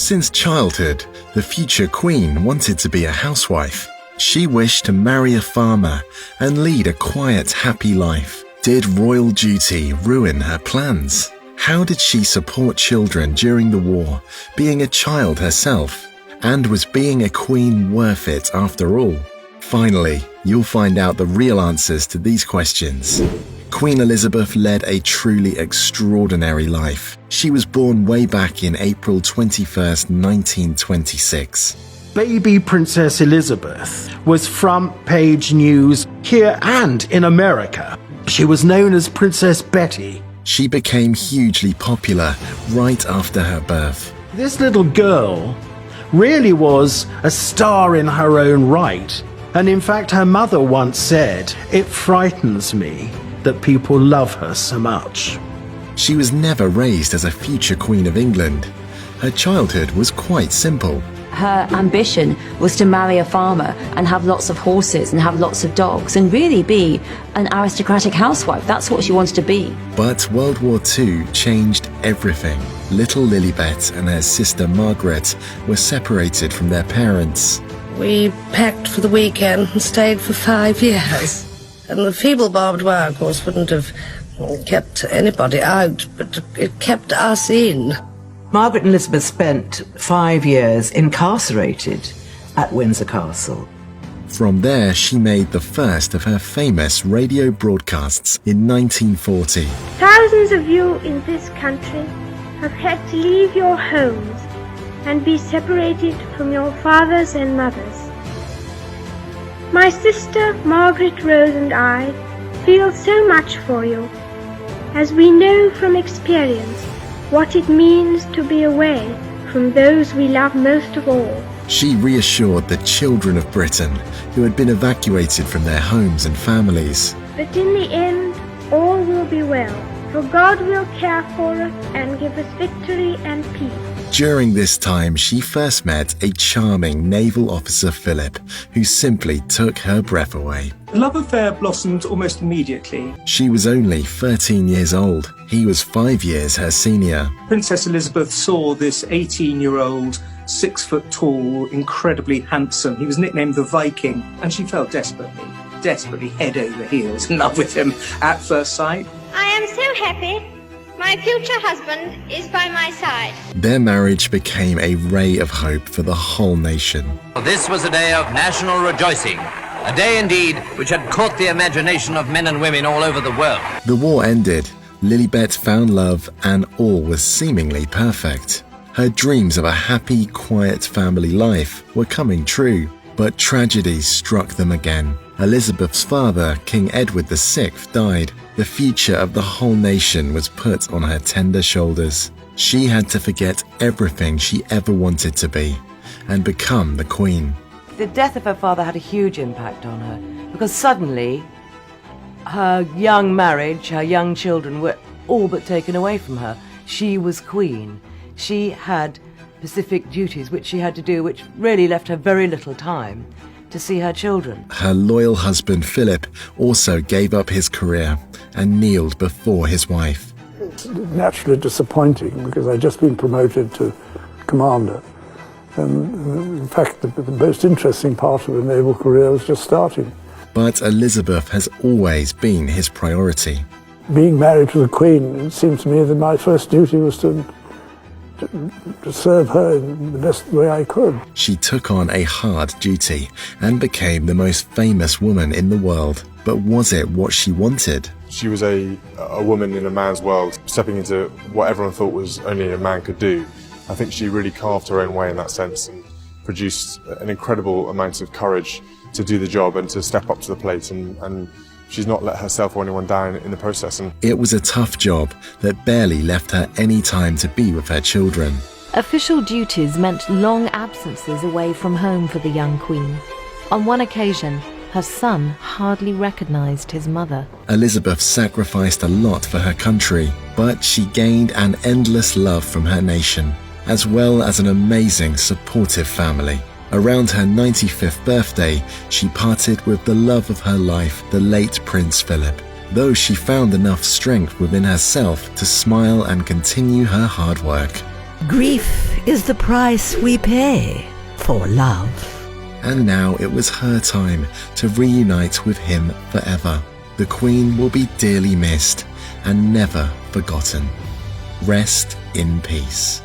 Since childhood, the future queen wanted to be a housewife. She wished to marry a farmer and lead a quiet, happy life. Did royal duty ruin her plans? How did she support children during the war, being a child herself? And was being a queen worth it after all? Finally, you'll find out the real answers to these questions. Queen Elizabeth led a truly extraordinary life. She was born way back in April 21st, 1926. Baby Princess Elizabeth was front-page news here and in America. She was known as Princess Betty. She became hugely popular right after her birth. This little girl really was a star in her own right. And in fact, her mother once said, "It frightens me that people love her so much." She was never raised as a future Queen of England. Her childhood was quite simple. Her ambition was to marry a farmer and have lots of horses and have lots of dogs and really be an aristocratic housewife. That's what she wanted to be. But World War II changed everything. Little Lilibet and her sister Margaret were separated from their parents. We packed for the weekend and stayed for 5 years. And the feeble barbed wire, of course, wouldn't have kept anybody out, but it kept us in. Margaret and Elizabeth spent 5 years incarcerated at Windsor Castle. From there, she made the first of her famous radio broadcasts in 1940. Thousands of you in this country have had to leave your homes and be separated from your fathers and mothers. My sister Margaret Rose and I feel so much for you, as we know from experience what it means to be away from those we love most of all. She reassured the children of Britain who had been evacuated from their homes and families. But in the end, all will be well, for God will care for us and give us victory and peace. During this time, she first met a charming naval officer, Philip, who simply took her breath away. The love affair blossomed almost immediately. She was only 13 years old. He was 5 years her senior. Princess Elizabeth saw this 18-year-old, 6-foot-tall, incredibly handsome. He was nicknamed the Viking, and she fell desperately head over heels in love with him at first sight. I am so happy. My future husband is by my side. Their marriage became a ray of hope for the whole nation. This was a day of national rejoicing, a day indeed which had caught the imagination of men and women all over the world. The war ended, Lilibet found love, and all was seemingly perfect. Her dreams of a happy, quiet family life were coming true, but tragedy struck them again. Elizabeth's father, King Edward VI, died. The future of the whole nation was put on her tender shoulders. She had to forget everything she ever wanted to be and become the Queen. The death of her father had a huge impact on her because suddenly her young marriage, her young children were all but taken away from her. She was Queen. She had specific duties which she had to do, which really left her very little time to see her children. Her loyal husband Philip also gave up his career and kneeled before his wife. It's naturally disappointing because I'd just been promoted to commander. And in fact, the most interesting part of the naval career was just starting. But Elizabeth has always been his priority. Being married to the Queen, it seemed to me that my first duty was to serve her in the best way I could. She took on a hard duty and became the most famous woman in the world. But was it what she wanted? She was a woman in a man's world, stepping into what everyone thought was only a man could do. I think she really carved her own way in that sense and produced an incredible amount of courage to do the job and to step up to the plate, and she's not let herself or anyone down in the process. And it was a tough job that barely left her any time to be with her children. Official duties meant long absences away from home for the young Queen. On one occasion, her son hardly recognized his mother. Elizabeth sacrificed a lot for her country, but she gained an endless love from her nation, as well as an amazing, supportive family. Around her 95th birthday, she parted with the love of her life, the late Prince Philip, though she found enough strength within herself to smile and continue her hard work. Grief is the price we pay for love. And now it was her time to reunite with him forever. The Queen will be dearly missed and never forgotten. Rest in peace.